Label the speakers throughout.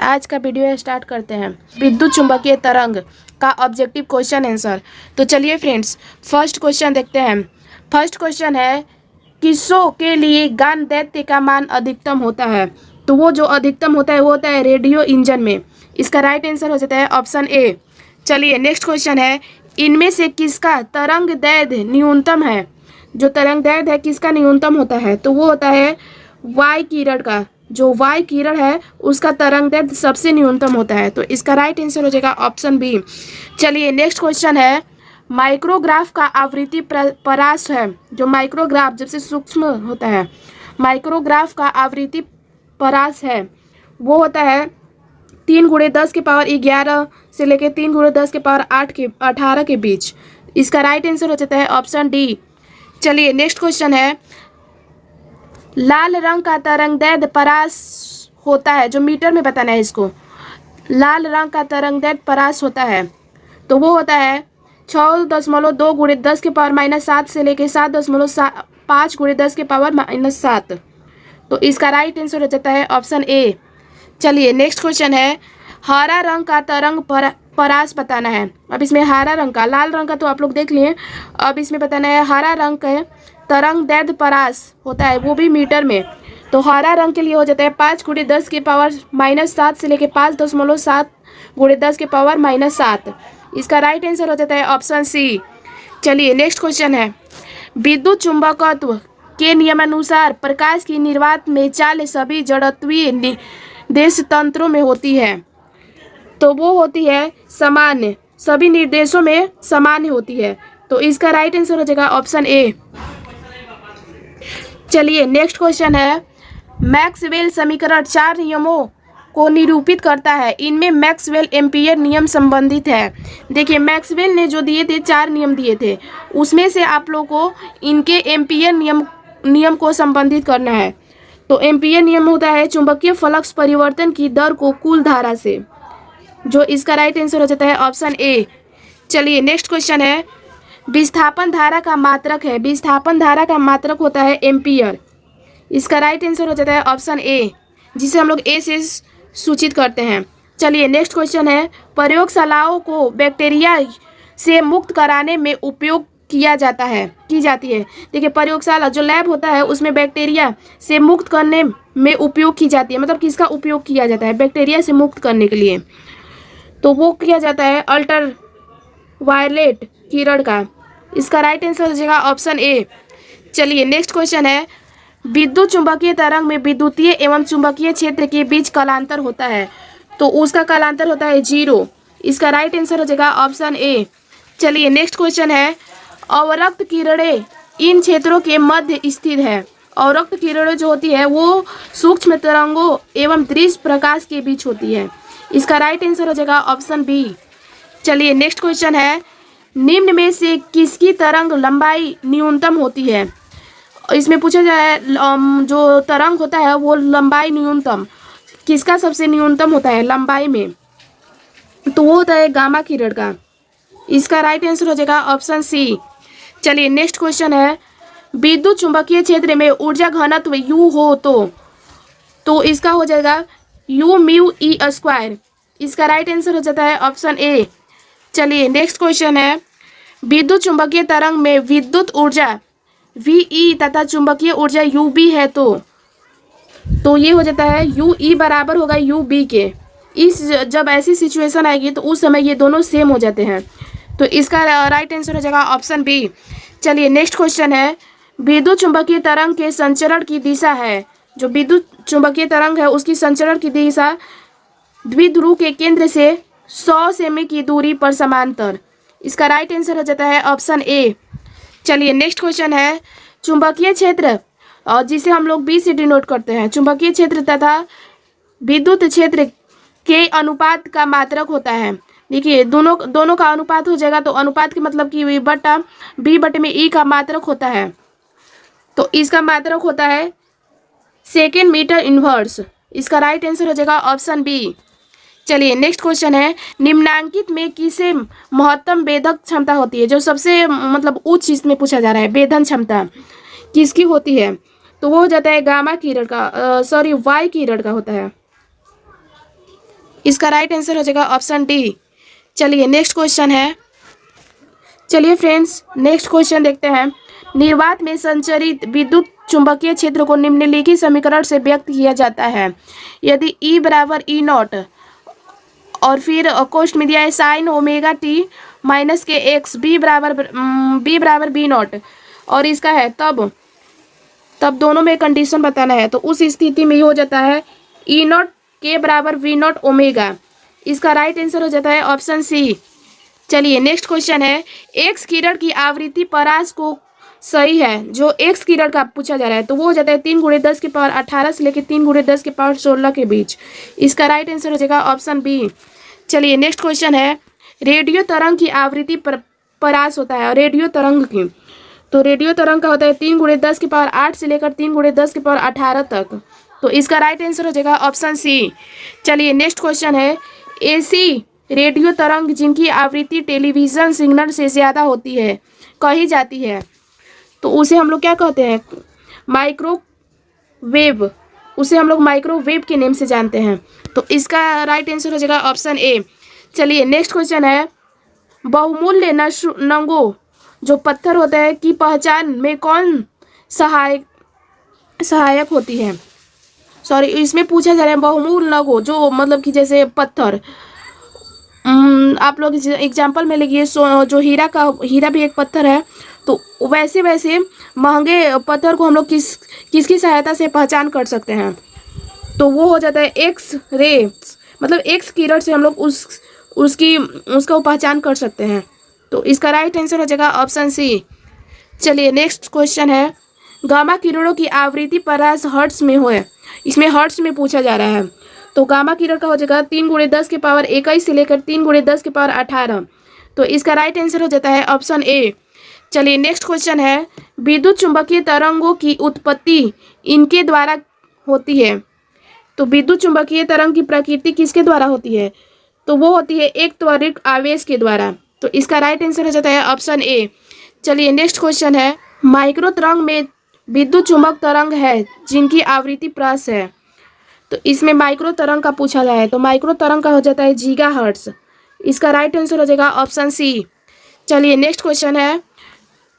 Speaker 1: आज का video start करते हैं। विद्युत चुंबकीय तरंग का ऑब्जेक्टिव क्वेश्चन आंसर। तो चलिए फ्रेंड्स, फर्स्ट क्वेश्चन देखते हैं। फर्स्ट क्वेश्चन है, किसों के लिए गान दैर्ध्य का मान अधिकतम होता है? तो वो जो अधिकतम होता है वो होता है रेडियो इंजन में। इसका राइट आंसर हो जाता है ऑप्शन ए। चलिए नेक्स्ट क्वेश्चन है, इनमें से किसका तरंग दैर्ध्य न्यूनतम है? जो तरंग दैर्ध्य है किसका न्यूनतम होता है? तो वो होता है वाई किरण का। जो वाई किरण है उसका तरंग दैर्ध्य सबसे न्यूनतम होता है। तो इसका राइट आंसर हो जाएगा ऑप्शन बी। चलिए नेक्स्ट क्वेश्चन है, माइक्रोग्राफ का आवृत्ति परास है। जो माइक्रोग्राफ जब से सूक्ष्म होता है, माइक्रोग्राफ का आवृत्ति परास है वो होता है 3×10⁻11 से लेकर 3×10⁸ के 18 के बीच। इसका राइट आंसर हो जाता है ऑप्शन डी। चलिए नेक्स्ट क्वेश्चन है, लाल रंग का तरंग दैर्ध्य परास होता है। जो मीटर में बताना है इसको, लाल रंग का तरंग दैर्ध्य परास होता है तो वो होता है 6.2×10⁻⁻7 से लेके 7.5×10⁻⁻7। तो इसका राइट आंसर हो जाता है ऑप्शन ए। चलिए नेक्स्ट क्वेश्चन है, हरा रंग का तरंग परास बताना है। अब इसमें हरा रंग का, लाल रंग का तो आप लोग देख लिए, अब इसमें बताना है हरा रंग का तरंग दैर्ध्य परास होता है वो भी मीटर में। तो हरा रंग के लिए हो जाता है 5×10⁻⁻7 से लेके 5.7×10⁻⁻7। इसका राइट आंसर हो जाता है ऑप्शन सी। चलिए नेक्स्ट क्वेश्चन है, विद्युत चुंबकत्व के नियमानुसार प्रकाश की निर्वात में चाल सभी जड़त्वीय निर्देश तंत्रों में होती है। तो वो होती है सामान्य, सभी निर्देशों में सामान्य होती है। तो इसका राइट आंसर हो जाएगा ऑप्शन ए। चलिए नेक्स्ट क्वेश्चन है, मैक्सवेल समीकरण 4 नियमों को निरूपित करता है। इनमें मैक्सवेल एम्पीयर नियम संबंधित है। देखिए मैक्सवेल ने जो दिए थे 4 नियम दिए थे, उसमें से आप लोग को इनके एम्पीयर नियम को संबंधित करना है। तो एम्पीयर नियम होता है चुंबकीय फ्लक्स परिवर्तन की दर को कुल धारा से। जो इसका राइट आंसर हो जाता है ऑप्शन ए। चलिए नेक्स्ट क्वेश्चन है, विस्थापन धारा का मात्रक है। विस्थापन धारा का मात्रक होता है एम्पीयर। इसका राइट आंसर हो जाता है ऑप्शन ए, जिसे हम लोग ए से सूचित करते हैं। चलिए नेक्स्ट क्वेश्चन है, प्रयोगशालाओं को बैक्टीरिया से मुक्त कराने में उपयोग की जाती है। देखिए प्रयोगशाला जो लैब होता है उसमें बैक्टीरिया से मुक्त करने में उपयोग की जाती है। मतलब किसका उपयोग किया जाता है बैक्टीरिया से मुक्त करने के लिए? तो वो किया जाता है अल्ट्रा वायलेट किरण का। इसका राइट आंसर हो जाएगा ऑप्शन ए। चलिए नेक्स्ट क्वेश्चन है, विद्युत चुंबकीय तरंग में विद्युतीय एवं चुंबकीय क्षेत्र के बीच कालांतर होता है। तो उसका कालांतर होता है 0। इसका राइट आंसर हो जाएगा ऑप्शन ए। चलिए नेक्स्ट क्वेश्चन है, अवरक्त किरणें इन क्षेत्रों के मध्य स्थित है। अवरक्त किरणें जो होती है वो सूक्ष्म तरंगों एवं दृश्य प्रकाश के बीच होती है। इसका राइट आंसर हो जाएगा ऑप्शन बी। चलिए नेक्स्ट क्वेश्चन है, निम्न में से किसकी तरंग लंबाई न्यूनतम होती है? इसमें पूछा जाए जो तरंग होता है वो लंबाई न्यूनतम किसका सबसे न्यूनतम होता है लंबाई में? तो वो होता है गामा किरण का। इसका राइट आंसर हो जाएगा ऑप्शन सी। चलिए नेक्स्ट क्वेश्चन है, विद्युत चुंबकीय क्षेत्र में ऊर्जा घनत्व U हो तो इसका हो जाएगा U μE²। इसका राइट आंसर हो जाता है ऑप्शन ए। चलिए नेक्स्ट क्वेश्चन है, विद्युत चुंबकीय तरंग में विद्युत ऊर्जा VE तथा चुंबकीय ऊर्जा UB है तो ये हो जाता है UE बराबर होगा UB के। जब ऐसी सिचुएशन आएगी तो उस समय ये दोनों सेम हो जाते हैं। तो इसका राइट आंसर हो जाएगा ऑप्शन बी। चलिए नेक्स्ट क्वेश्चन है, विद्युत चुंबकीय तरंग के संचरण की दिशा है। जो विद्युत चुंबकीय तरंग है उसकी संचरण की दिशा द्विध्रुव के केंद्र से 100 सेमी की दूरी पर समांतर। इसका राइट आंसर हो जाता है ऑप्शन ए। चलिए नेक्स्ट क्वेश्चन है, चुंबकीय क्षेत्र और जिसे हम लोग बी से डिनोट करते हैं, चुंबकीय क्षेत्र तथा विद्युत क्षेत्र के अनुपात का मात्रक होता है। देखिए दोनों का अनुपात हो जाएगा तो अनुपात के मतलब कि B/E का मात्रक होता है। तो इसका मात्रक होता है सेकेंड मीटर इनवर्स। इसका राइट आंसर हो जाएगा ऑप्शन बी। चलिए नेक्स्ट क्वेश्चन है, निम्नांकित में किसे महत्तम वेधक क्षमता होती है? जो सबसे मतलब उच्च इसमें पूछा जा रहा है, वेधन क्षमता किसकी होती है? तो वो हो जाता है गामा किरण का, वाई किरण का होता है। इसका राइट आंसर हो जाएगा ऑप्शन डी। चलिए नेक्स्ट क्वेश्चन है। चलिए फ्रेंड्स नेक्स्ट क्वेश्चन देखते हैं। निर्वात में संचरित विद्युत चुंबकीय क्षेत्र को निम्नलिखित समीकरण से व्यक्त किया जाता है। यदि E बराबर ई नॉट और फिर कोष्ट में दिया है साइन ओमेगा टी माइनस के एक्स, बी बराबर बी नॉट और इसका है तब दोनों में कंडीशन बताना है। तो उस स्थिति में ये हो जाता है ई नॉट के बराबर वी नॉट ओमेगा। इसका राइट आंसर हो जाता है ऑप्शन सी। चलिए नेक्स्ट क्वेश्चन है। एक्स किरण की आवृत्ति परास को सही है, जो एक्स किरण का पूछा जा रहा है तो वो हो जाता है 3 × 10 की पावर 18 से लेकर 3 × 10 की पावर 16 के बीच। इसका राइट आंसर हो जाएगा ऑप्शन बी। चलिए नेक्स्ट क्वेश्चन है। रेडियो तरंग की आवृत्ति परास होता है और रेडियो तरंग की, तो रेडियो तरंग का होता है 3 × 10 की पावर 8 से लेकर 3 × 10 की पावर 18 तक। तो इसका राइट आंसर हो जाएगा ऑप्शन सी। चलिए नेक्स्ट क्वेश्चन है। ऐसी रेडियो तरंग जिनकी आवृत्ति टेलीविजन सिग्नल से ज़्यादा होती है कही जाती है तो उसे हम लोग क्या कहते हैं? माइक्रोवेव। उसे हम लोग माइक्रोवेव के नेम से जानते हैं। तो इसका राइट आंसर हो जाएगा ऑप्शन ए। चलिए नेक्स्ट क्वेश्चन है। बहुमूल्य नंगों जो पत्थर होता है की पहचान में कौन सहायक होती है? सॉरी, इसमें पूछा जा रहा है बहुमूल्य नगो जो मतलब कि जैसे पत्थर, आप लोग एग्जाम्पल में लिखिए जो हीरा भी एक पत्थर है, तो वैसे महंगे पत्थर को हम लोग किसकी सहायता से पहचान कर सकते हैं? तो वो हो जाता है एक्स रे, मतलब एक्स किरण से हम लोग उसका पहचान कर सकते हैं। तो इसका राइट आंसर हो जाएगा ऑप्शन सी। चलिए नेक्स्ट क्वेश्चन है। गामा किरणों की आवृत्ति परास हर्ट्ज में हो, इसमें हर्ट्ज में पूछा जा रहा है। तो गामा किरण का हो जाएगा 3 × 10 की पावर 21 से लेकर 3 × 10 की पावर 18। तो इसका राइट आंसर हो जाता है ऑप्शन ए। चलिए नेक्स्ट क्वेश्चन है। विद्युत चुंबकीय तरंगों की उत्पत्ति इनके द्वारा होती है। तो विद्युत चुंबकीय तरंग की प्रकृति किसके द्वारा होती है? तो वो होती है एक त्वरित आवेश के द्वारा। तो इसका राइट आंसर हो जाता है ऑप्शन ए। चलिए नेक्स्ट क्वेश्चन है। माइक्रो तरंग में विद्युत चुंबक तरंग है जिनकी आवृत्ति प्रास है। तो इसमें माइक्रो तरंग का पूछा गया है, तो माइक्रो तरंग का हो जाता है गीगाहर्ट्ज। इसका राइट आंसर हो जाएगा ऑप्शन सी। चलिए नेक्स्ट क्वेश्चन है।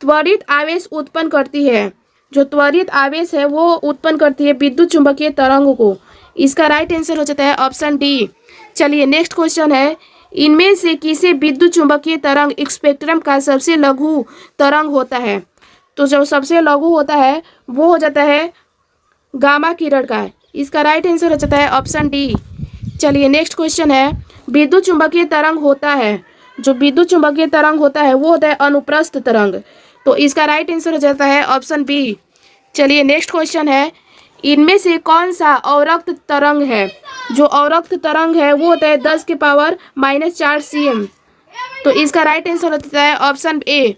Speaker 1: त्वरित आवेश उत्पन्न करती है, जो त्वरित आवेश है वो उत्पन्न करती है विद्युत चुंबकीय तरंग को। इसका राइट आंसर हो जाता है ऑप्शन डी। चलिए नेक्स्ट क्वेश्चन है। इनमें से किसे विद्युत चुंबकीय तरंग स्पेक्ट्रम का सबसे लघु तरंग होता है? तो जो सबसे लघु होता है वो हो जाता है गामा किरण का। इसका राइट आंसर हो जाता है ऑप्शन डी। चलिए नेक्स्ट क्वेश्चन है। विद्युत चुंबकीय तरंग होता है, जो विद्युत चुंबकीय तरंग होता है वो होता है अनुप्रस्थ तरंग। तो इसका राइट आंसर हो जाता है ऑप्शन बी। चलिए नेक्स्ट क्वेश्चन है। इनमें से कौन सा अवरक्त तरंग है? जो अवरक्त तरंग है वो होता है 10 की पावर -4 cm। तो इसका राइट आंसर होता है ऑप्शन ए।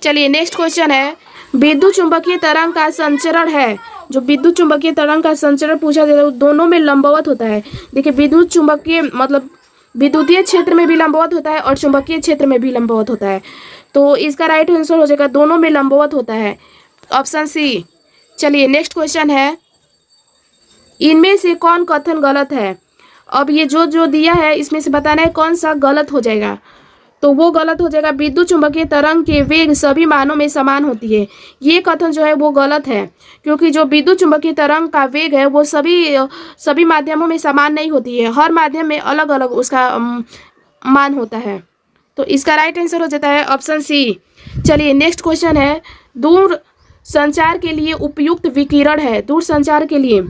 Speaker 1: चलिए नेक्स्ट क्वेश्चन है। विद्युत चुंबकीय तरंग का संचरण है, जो विद्युत चुंबकीय तरंग का संचरण पूछा जाता है दोनों में लंबवत होता है। देखिए विद्युत चुंबकीय मतलब विद्युतीय क्षेत्र में भी लंबवत होता है और चुंबकीय क्षेत्र में भी लंबवत होता है। तो इसका राइट आंसर हो जाएगा दोनों में लंबवत होता है, ऑप्शन सी। चलिए नेक्स्ट क्वेश्चन है। इनमें से कौन कथन गलत है? अब ये जो दिया है इसमें से बताना है कौन सा गलत हो जाएगा। तो वो गलत हो जाएगा विद्युत चुंबकीय तरंग के वेग सभी मानों में समान होती है। ये कथन जो है वो गलत है, क्योंकि जो विद्युत चुंबकीय तरंग का वेग है वो सभी माध्यमों में समान नहीं होती है। हर माध्यम में अलग अलग उसका मान होता है। तो इसका राइट आंसर हो जाता है ऑप्शन सी। चलिए नेक्स्ट क्वेश्चन है। दूर संचार के लिए उपयुक्त विकिरण है, दूर संचार के लिए,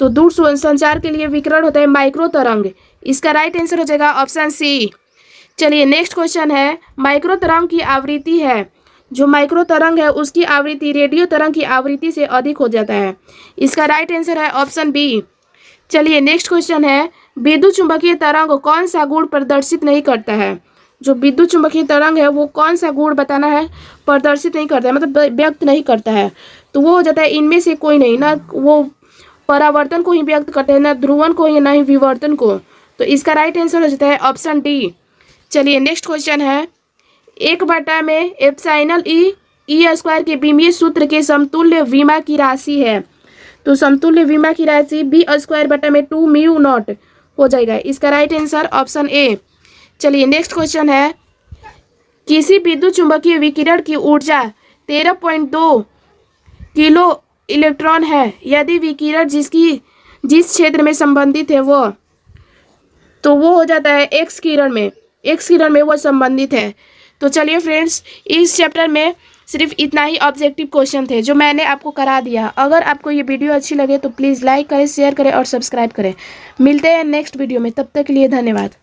Speaker 1: तो दूर संचार के लिए विकिरण होता है माइक्रो तरंग। इसका राइट आंसर हो जाएगा ऑप्शन सी। चलिए नेक्स्ट क्वेश्चन है। माइक्रो तरंग की आवृत्ति है, जो माइक्रो तरंग है उसकी आवृत्ति रेडियो तरंग की आवृत्ति से अधिक हो जाता है। इसका राइट आंसर है ऑप्शन बी। चलिए नेक्स्ट क्वेश्चन है। विद्युत चुंबकीय तरंग कौन सा गुण प्रदर्शित नहीं करता है? जो विद्युत चुंबकीय तरंग है वो कौन सा गुण बताना है, प्रदर्शित नहीं करता है, मतलब व्यक्त नहीं करता है। तो वो हो जाता है इनमें से कोई नहीं, ना वो परावर्तन को ही व्यक्त करते हैं, ना ध्रुवन को ही, ना ही विवर्तन को। तो इसका राइट आंसर हो जाता है ऑप्शन डी। चलिए नेक्स्ट क्वेश्चन है। 1/में एप्सिलॉन ई स्क्वायर के विमीय सूत्र के समतुल्य विमा की राशि है। तो समतुल्य विमा की राशि b² में 2 μ0 हो जाएगा। इसका राइट आंसर ऑप्शन ए। चलिए नेक्स्ट क्वेश्चन है, किसी विद्युत चुंबकीय विकिरण की ऊर्जा 13.2 किलो इलेक्ट्रॉन है। यदि विकिरण जिस क्षेत्र में संबंधित है वो, तो वो हो जाता है एक्स किरण में वो संबंधित है। तो चलिए फ्रेंड्स, इस चैप्टर में सिर्फ इतना ही ऑब्जेक्टिव क्वेश्चन थे जो मैंने आपको करा दिया। अगर आपको ये वीडियो अच्छी लगे तो प्लीज़ लाइक करें, शेयर करें और सब्सक्राइब करें। मिलते हैं नेक्स्ट वीडियो में, तब तक के लिए धन्यवाद।